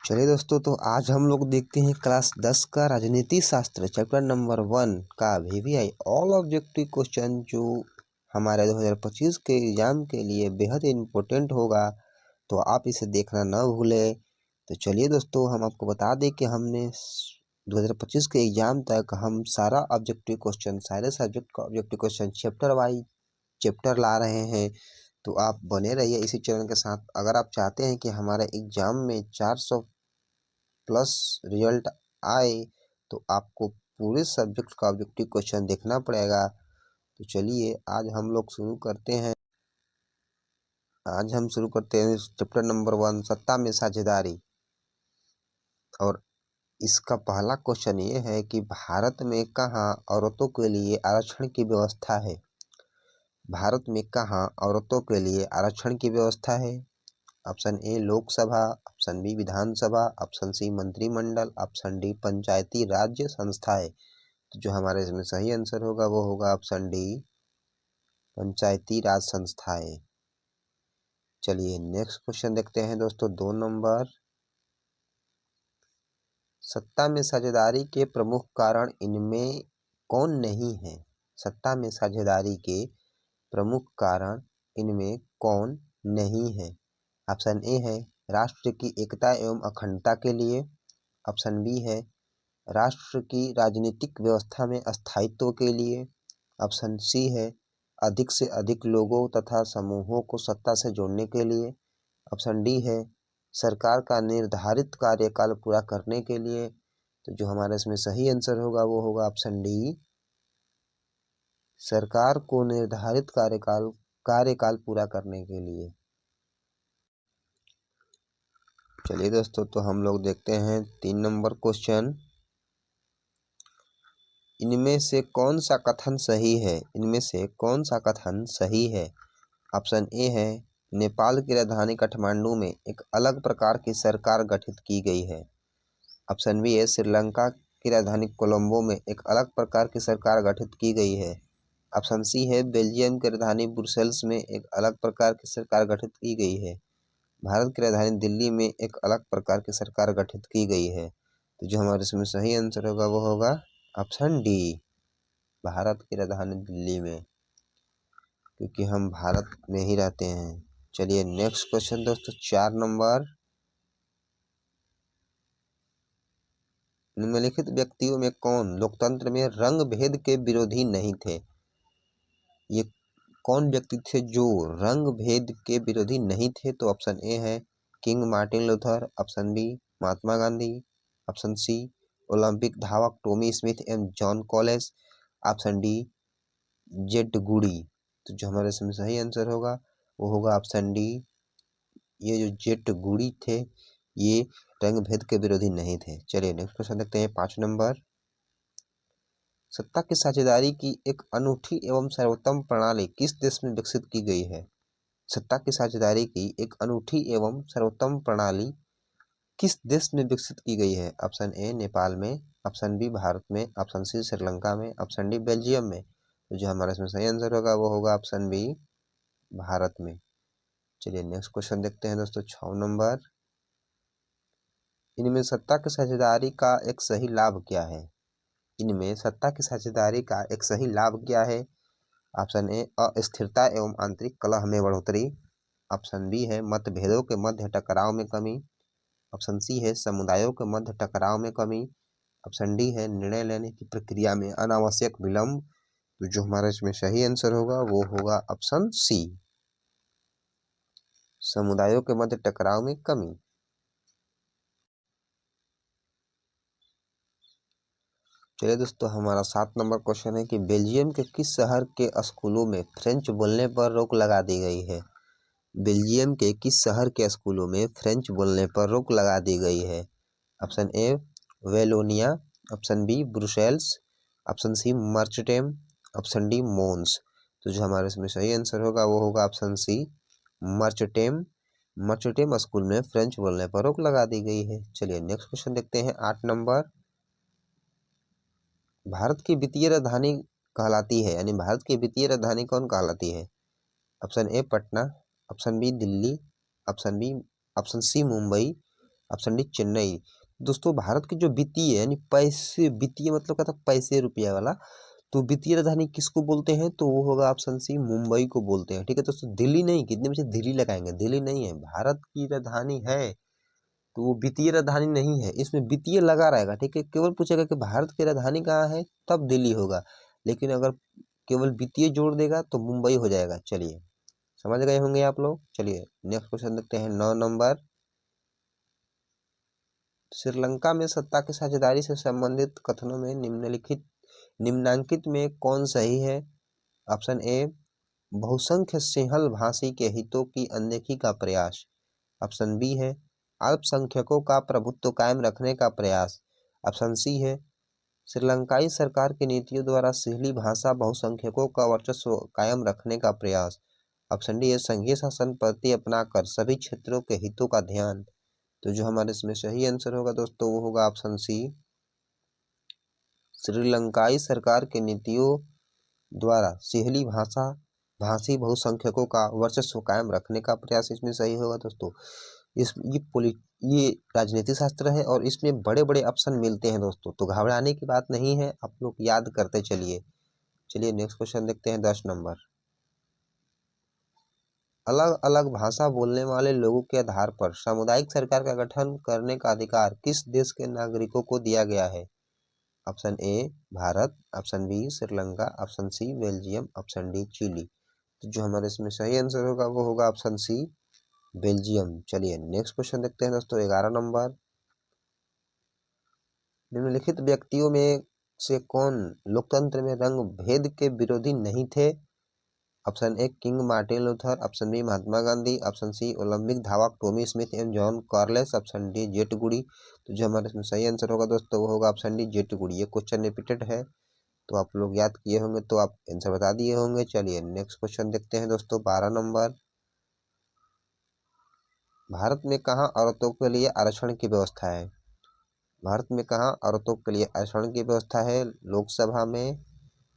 चलिए दोस्तों, तो आज हम लोग देखते हैं क्लास 10 का राजनीति शास्त्र चैप्टर नंबर 1 का वीवीआई ऑल ऑब्जेक्टिव क्वेश्चन, जो हमारे 2025 के एग्जाम के लिए बेहद इम्पोर्टेंट होगा। तो आप इसे देखना न भूलें। तो चलिए दोस्तों, हम आपको बता दें कि हमने 2025 के एग्जाम तक हम सारा ऑब्जेक्टिव क्वेश्चन, सारे सब्जेक्ट का objective question chapter wise chapter ला रहे हैं। तो आप बने रहिए इसी चैनल के साथ। अगर आप चाहते हैं कि हमारे एग्जाम में 400 प्लस रिजल्ट आए, तो आपको पूरे सब्जेक्ट का ऑब्जेक्टिव क्वेश्चन देखना पड़ेगा। तो चलिए आज हम शुरू करते हैं चैप्टर नंबर 1, सत्ता में साझेदारी। और इसका पहला क्वेश्चन ये है कि भारत में कहाँ औरतों के लिए आरक्षण की व्यवस्था है? भारत में कहाँ औरतों के लिए आरक्षण की व्यवस्था है? Option A Lok Sabha, option B Vidhan Sabha, option C मंत्रिमंडल, ऑप्शन डी पंचायती राज्य संस्थाएं। तो जो हमारे इसमें सही आंसर होगा वो होगा ऑप्शन डी पंचायती राज संस्थाएं। चलिए नेक्स्ट क्वेश्चन देखते हैं दोस्तों, 2 नंबर। सत्ता में साझेदारी के प्रमुख कारण इनमें कौन नहीं है? सत्ता में साझेदारी के प्रमुख कारण इनमें कौन नहीं है? ऑप्शन ए है राष्ट्र की एकता एवं अखंडता के लिए, ऑप्शन बी है राष्ट्र की राजनीतिक व्यवस्था में स्थायित्व के लिए, ऑप्शन सी है अधिक से अधिक लोगों तथा समूहों को सत्ता से जोड़ने के लिए, ऑप्शन डी है सरकार का निर्धारित कार्यकाल पूरा करने के लिए। तो जो हमारे इसमें सही आंसर होगा वो होगा ऑप्शन डी, सरकार को निर्धारित कार्यकाल पूरा करने के लिए। चलिए दोस्तों, तो हम लोग देखते हैं 3 नंबर क्वेश्चन। इनमें से कौन सा कथन सही है? इनमें से कौन सा कथन सही है? ऑप्शन ए है नेपाल की राजधानी काठमांडू में एक अलग प्रकार की सरकार गठित की गई है, ऑप्शन बी है श्रीलंका की राजधानी कोलंबो में एक अलग प्रकार की सरकार गठित की गई है, ऑप्शन सी है बेल्जियम की राजधानी ब्रुसेल्स में एक अलग प्रकार की सरकार गठित की गई है, भारत की राजधानी दिल्ली में एक अलग प्रकार की सरकार गठित की गई है। तो जो हमारे इसमें सही आंसर होगा वो होगा ऑप्शन डी, भारत की राजधानी दिल्ली में, क्योंकि हम भारत में ही रहते हैं। चलिए नेक्स्ट क्वेश्चन दोस्तों, 4 नंबर। निम्नलिखित व्यक्तियों में कौन लोकतंत्र में रंग भेद के विरोधी नहीं थे? ये कौन व्यक्ति थे जो रंग भेद के विरोधी नहीं थे? तो ऑप्शन ए है King Martin Luther, option B Mahatma Gandhi, option C Olympic धावक टॉमी स्मिथ एवं John Carlos, option D Jade Goody. तो जो हमारे इसमें सही आंसर होगा वो होगा ऑप्शन डी, ये जो जेट गुडी थे ये रंग भेद के विरोधी नहीं थे। चलिए नेक्स्ट क्वेश्चन देखते हैं, 5 नंबर। सत्ता की साझेदारी की एक अनूठी एवं सर्वोत्तम प्रणाली किस देश में विकसित की गई है? सत्ता की साझेदारी की एक अनूठी एवं सर्वोत्तम प्रणाली किस देश में विकसित की गई है? ऑप्शन ए नेपाल में, ऑप्शन बी भारत में, ऑप्शन सी श्रीलंका में, ऑप्शन डी बेल्जियम में। तो जो हमारा इसमें सही आंसर होगा वो होगा ऑप्शन बी, भारत में। चलिए नेक्स्ट क्वेश्चन देखते हैं दोस्तों, 6 नंबर। इनमें सत्ता की साझेदारी का एक सही लाभ क्या है? इनमें सत्ता की साझेदारी का एक सही लाभ क्या है? ऑप्शन ए अस्थिरता एवं आंतरिक कलह में बढ़ोतरी, ऑप्शन बी है मतभेदों के मध्य टकराव में कमी, ऑप्शन सी है समुदायों के मध्य टकराव में कमी, ऑप्शन डी है निर्णय लेने की प्रक्रिया में अनावश्यक विलंब। तो जो हमारा इसमें सही आंसर होगा वो होगा ऑप्शन सी, समुदायों के मध्य टकराव में कमी। चलिए दोस्तों, हमारा 7 नंबर क्वेश्चन है कि बेल्जियम के किस शहर के स्कूलों में फ्रेंच बोलने पर रोक लगा दी गई है? बेल्जियम के किस शहर के स्कूलों में फ्रेंच बोलने पर रोक लगा दी गई है? Option A Wallonia, option B Brussels, option C Merchtem, option D Mons. तो जो हमारे इसमें सही आंसर होगा वो होगा option C Merchtem. Merchtem school में फ्रेंच बोलने पर रोक लगा दी गई है। चलिए नेक्स्ट क्वेश्चन देखते हैं, 8 नंबर। भारत की वित्तीय राजधानी कहलाती है, यानी भारत की वित्तीय राजधानी कौन कहलाती है? Option A Patna, option B Delhi, option C Mumbai, option D Chennai. दोस्तों भारत की जो वित्तीय यानी पैसे, वित्तीय मतलब क्या था, पैसे रुपया वाला, तो वित्तीय राजधानी किसको बोलते हैं, तो वो होगा ऑप्शन सी मुंबई को बोलते हैं। ठीक है दोस्तों, दिल्ली नहीं, कितने बच्चे दिल्ली लगाएंगे, दिल्ली नहीं है, भारत की राजधानी है तो वो वित्तीय राजधानी नहीं है, इसमें वित्तीय लगा रहेगा। ठीक है, केवल पूछेगा कि भारत की राजधानी कहाँ है तब दिल्ली होगा, लेकिन अगर केवल वित्तीय जोड़ देगा तो मुंबई हो जाएगा। चलिए समझ गए होंगे आप लोग। चलिए नेक्स्ट क्वेश्चन देखते हैं 9 नंबर। श्रीलंका में सत्ता की साझेदारी से संबंधित कथनों में निम्नांकित में कौन सही है। ऑप्शन ए बहुसंख्य सिंहल भाषी के हितों की अनदेखी का प्रयास। ऑप्शन बी है अल्पसंख्यकों का प्रभुत्व कायम रखने का प्रयास। ऑप्शन सी है श्रीलंकाई सरकार की नीतियों द्वारा सिंहली भाषा बहुसंख्यकों का वर्चस्व कायम रखने का प्रयास। ऑप्शन डी है संघीय शासन पद्धति अपनाकर सभी क्षेत्रों के हितों का ध्यान। तो जो हमारे इसमें सही आंसर होगा दोस्तों वो होगा ऑप्शन सी श्रीलंकाई सरकार के नीतियों द्वारा सिंहली भाषी बहुसंख्यकों का वर्चस्व कायम रखने का प्रयास इसमें सही होगा दोस्तों। इस ये राजनीति शास्त्र है और इसमें बड़े बड़े ऑप्शन मिलते हैं दोस्तों, तो घबराने की बात नहीं है, आप लोग याद करते चलिए। चलिए नेक्स्ट क्वेश्चन देखते हैं 10 नंबर। अलग अलग भाषा बोलने वाले लोगों के आधार पर सामुदायिक सरकार का गठन करने का अधिकार किस देश के नागरिकों को दिया गया है। Option A Bharat, option B Sri Lanka, option C Belgium, option D Chile. तो जो हमारे इसमें सही आंसर होगा वो होगा ऑप्शन सी बेल्जियम। चलिए नेक्स्ट क्वेश्चन देखते हैं दोस्तों 11 नंबर। निम्नलिखित व्यक्तियों में से कौन लोकतंत्र में रंग भेद के विरोधी नहीं थे। Option A King Martin Luther, option B Mahatma Gandhi, option C Olympic धावक टॉमी स्मिथ एवं John Carlos, option D Jade Goody. तो जो हमारे इसमें सही आंसर होगा दोस्तों वो होगा ऑप्शन डी जेट गुडी। ये क्वेश्चन रिपीटेड है तो आप लोग याद किए होंगे तो आप आंसर बता दिए होंगे। चलिए नेक्स्ट क्वेश्चन देखते हैं दोस्तों 12 नंबर। भारत में कहाँ औरतों के लिए आरक्षण की व्यवस्था है। भारत में कहाँ औरतों के लिए आरक्षण की व्यवस्था है। लोकसभा में,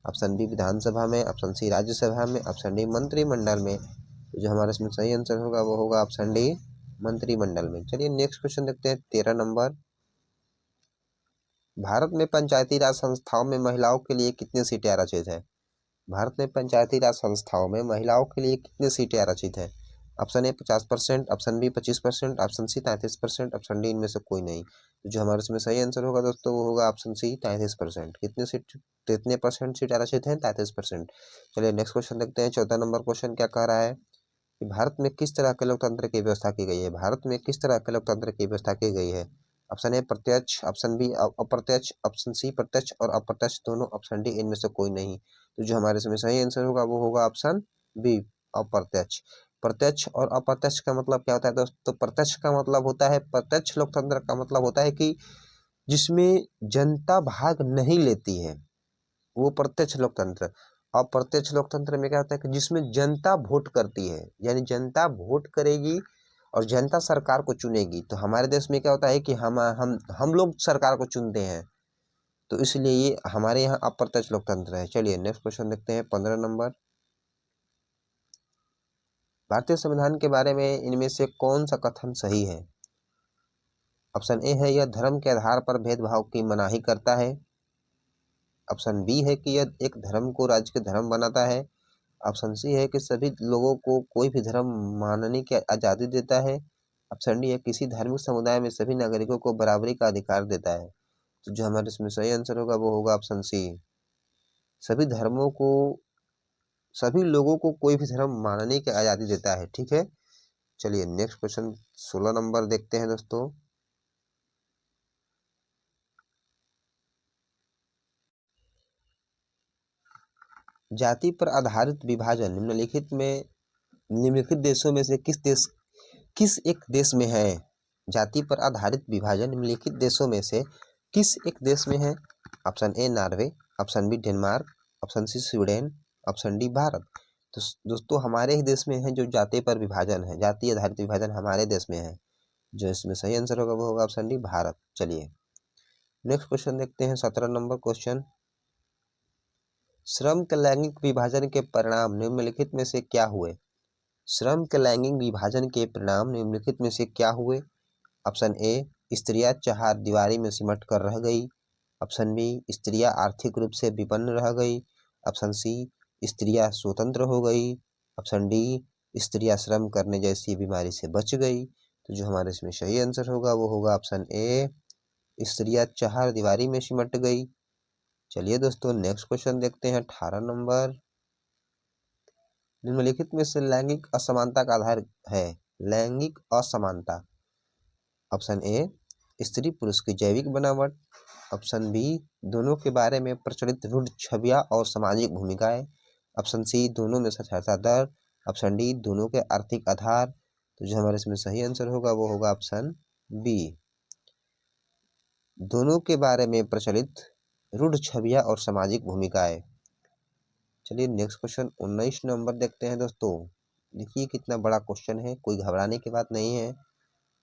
ऑप्शन बी विधानसभा में, ऑप्शन सी राज्यसभा में, ऑप्शन डी मंत्रिमंडल में। तो जो हमारे इसमें सही आंसर होगा वो होगा ऑप्शन डी मंत्रिमंडल में। चलिए नेक्स्ट क्वेश्चन देखते हैं 13 नंबर। भारत में पंचायती राज संस्थाओं में महिलाओं के लिए कितनी सीटें आरक्षित है। भारत में पंचायती राज संस्थाओं में महिलाओं के लिए कितनी सीटें आरक्षित है। Option A 50%, option B 25%, option C 33%, option D इनमें से कोई नहीं। तो जो हमारे इसमें सही आंसर होगा दोस्तों वो होगा ऑप्शन सी 33%। कितने परसेंट सीट आरक्षित है, 33%। चलिए नेक्स्ट क्वेश्चन देखते हैं 14 नंबर। क्वेश्चन क्या कह रहा है कि भारत में किस तरह के लोकतंत्र की व्यवस्था की गई है। भारत में किस तरह के लोकतंत्र की व्यवस्था की गई है। ऑप्शन ए प्रत्यक्ष, ऑप्शन बी अप्रत्यक्ष, ऑप्शन सी प्रत्यक्ष और अप्रत्यक्ष दोनों, ऑप्शन डी इनमें से कोई नहीं। तो जो हमारे इसमें सही आंसर होगा वो होगा ऑप्शन बी अप्रत्यक्ष। प्रत्यक्ष और अप्रत्यक्ष का मतलब क्या होता है दोस्तों। प्रत्यक्ष का मतलब होता है, प्रत्यक्ष लोकतंत्र का मतलब होता है कि जिसमें जनता भाग नहीं लेती है वो प्रत्यक्ष लोकतंत्र। अप्रत्यक्ष लोकतंत्र में क्या होता है कि जिसमें जनता वोट करती है, यानी जनता वोट करेगी और जनता सरकार को चुनेगी। तो हमारे देश में क्या होता है कि हम लोग सरकार को चुनते हैं, तो इसलिए ये हमारे यहाँ अप्रत्यक्ष लोकतंत्र है। चलिए नेक्स्ट क्वेश्चन देखते हैं 15 नंबर। भारतीय संविधान के बारे में इनमें से कौन सा कथन सही है। ऑप्शन ए है यह धर्म के आधार पर भेदभाव की मनाही करता है। ऑप्शन बी है कि यह एक धर्म को राज्य के धर्म बनाता है। ऑप्शन सी है कि सभी लोगों को कोई भी धर्म मानने की आज़ादी देता है। ऑप्शन डी है किसी धार्मिक समुदाय में सभी नागरिकों को बराबरी का अधिकार देता है। तो जो हमारे इसमें सही आंसर होगा वो होगा ऑप्शन सी सभी धर्मों को, सभी लोगों को कोई भी धर्म मानने की आज़ादी देता है। ठीक है, चलिए नेक्स्ट क्वेश्चन 16 नंबर देखते हैं दोस्तों। जाति पर आधारित विभाजन निम्नलिखित देशों में से किस एक देश में है। जाति पर आधारित विभाजन निम्नलिखित देशों में से किस एक देश में है। Option A Norway, option B Denmark, option C Sweden, option D Bharat. तो दोस्तों हमारे ही देश में है जो जाति पर विभाजन है, जाति आधारित विभाजन हमारे देश में है। जो इसमें सही आंसर होगा वो होगा ऑप्शन डी भारत। चलिए नेक्स्ट क्वेश्चन देखते हैं 17 नंबर क्वेश्चन। श्रम के लैंगिक विभाजन के परिणाम निम्नलिखित में से क्या हुए। श्रम के लैंगिक विभाजन के परिणाम निम्नलिखित में से क्या हुए। ऑप्शन ए स्त्रियां चार दीवारी में सिमट कर रह गई। ऑप्शन बी स्त्रियां आर्थिक रूप से विपन्न रह गई। ऑप्शन सी स्त्रियां स्वतंत्र हो गई। ऑप्शन डी स्त्रियां श्रम करने जैसी बीमारी से बच गई। तो जो हमारे इसमें सही आंसर होगा वो होगा ऑप्शन ए स्त्रियां चार दीवारी में सिमट गई। चलिए दोस्तों नेक्स्ट क्वेश्चन देखते हैं 18 नंबर। निम्नलिखित में से लैंगिक असमानता का आधार है। लैंगिक असमानता। ऑप्शन ए स्त्री पुरुष की जैविक बनावट। ऑप्शन बी दोनों के बारे में प्रचलित रूढ़ छवियां और सामाजिक भूमिकाएं। ऑप्शन सी दोनों में साक्षरता दर। ऑप्शन डी दोनों के आर्थिक आधार। तो जो हमारे इसमें सही आंसर होगा वो होगा ऑप्शन बी दोनों के बारे में प्रचलित रूढ़ छवियां और सामाजिक भूमिकाएं। चलिए नेक्स्ट क्वेश्चन 19 नंबर देखते हैं दोस्तों। देखिए कितना बड़ा क्वेश्चन है, कोई घबराने की बात नहीं है।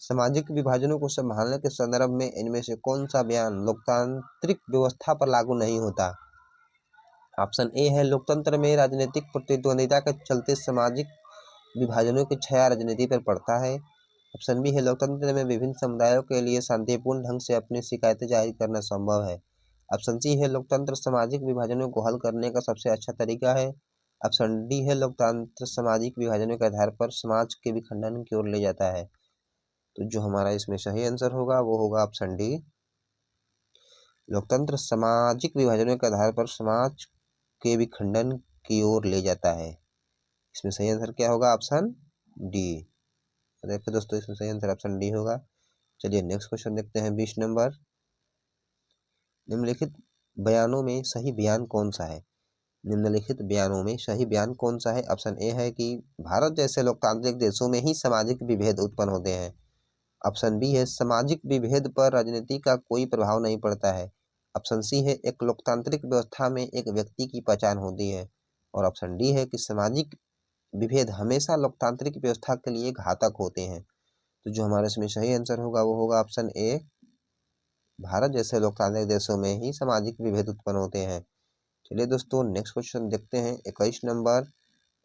सामाजिक विभाजनों को संभालने के संदर्भ में इनमें से कौन सा बयान लोकतांत्रिक व्यवस्था पर लागू नहीं होता। ऑप्शन ए है लोकतंत्र में राजनीतिक प्रतिद्वंदिता के चलते सामाजिक विभाजनों की छाया राजनीति पर पड़ता है। ऑप्शन बी है लोकतंत्र में विभिन्न समुदायों के लिए शांतिपूर्ण ढंग से अपनी शिकायतें जाहिर करना संभव है। ऑप्शन सी है लोकतंत्र सामाजिक विभाजनों को हल करने का सबसे अच्छा तरीका है। ऑप्शन डी है लोकतंत्र सामाजिक विभाजनों के आधार पर समाज के विखंडन की ओर ले जाता है। तो जो हमारा इसमें सही आंसर होगा वो होगा ऑप्शन डी लोकतंत्र सामाजिक विभाजनों के आधार पर समाज के विखंडन की ओर ले जाता है। इसमें सही आंसर क्या होगा ऑप्शन डी। देखिए दोस्तों इसमें सही आंसर ऑप्शन डी होगा। चलिए नेक्स्ट क्वेश्चन देखते हैं 20 नंबर। निम्नलिखित बयानों में सही बयान कौन सा है। निम्नलिखित बयानों में सही बयान कौन सा है। ऑप्शन ए है कि भारत जैसे लोकतांत्रिक देशों में ही सामाजिक विभेद उत्पन्न होते हैं। ऑप्शन बी है सामाजिक विभेद पर राजनीति का कोई प्रभाव नहीं पड़ता है। ऑप्शन सी है एक लोकतांत्रिक व्यवस्था में एक व्यक्ति की पहचान होती है। और ऑप्शन डी है कि सामाजिक विभेद हमेशा लोकतांत्रिक व्यवस्था के लिए घातक होते हैं। तो जो हमारे इसमें सही आंसर होगा वो होगा ऑप्शन ए भारत जैसे लोकतांत्रिक देशों में ही सामाजिक विभेद उत्पन्न होते हैं। चलिए दोस्तों नेक्स्ट क्वेश्चन देखते हैं 21 नंबर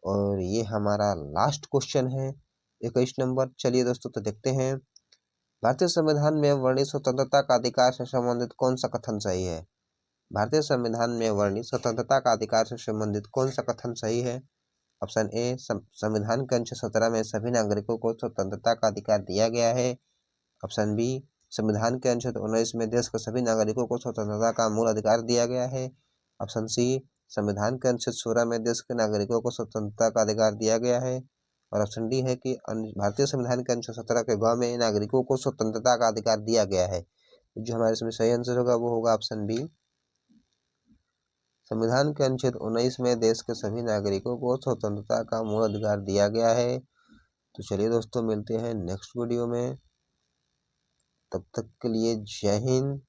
और ये हमारा लास्ट क्वेश्चन है 21 नंबर। चलिए दोस्तों तो देखते हैं भारतीय संविधान में वर्णित स्वतंत्रता का अधिकार से संबंधित कौन सा कथन सही है। भारतीय संविधान में वर्णित स्वतंत्रता का अधिकार से संबंधित कौन सा कथन सही है। ऑप्शन ए संविधान के अनुच्छेद 17 में सभी नागरिकों को स्वतंत्रता का अधिकार दिया गया है। ऑप्शन बी संविधान के अनुच्छेद 19 में देश के सभी नागरिकों को स्वतंत्रता का मूल अधिकार दिया गया है। ऑप्शन सी संविधान के अनुच्छेद 16 में देश के नागरिकों को स्वतंत्रता का अधिकार दिया गया है। और ऑप्शन डी है कि भारतीय संविधान के अनुच्छेद 17 के ग में नागरिकों को स्वतंत्रता का अधिकार दिया गया है। जो हमारे इसमें सही आंसर होगा वो होगा ऑप्शन बी संविधान के अनुच्छेद 19 में देश के सभी नागरिकों को स्वतंत्रता का मूल अधिकार दिया गया है। तो चलिए दोस्तों मिलते हैं नेक्स्ट वीडियो में, तब तक के लिए जय हिंद।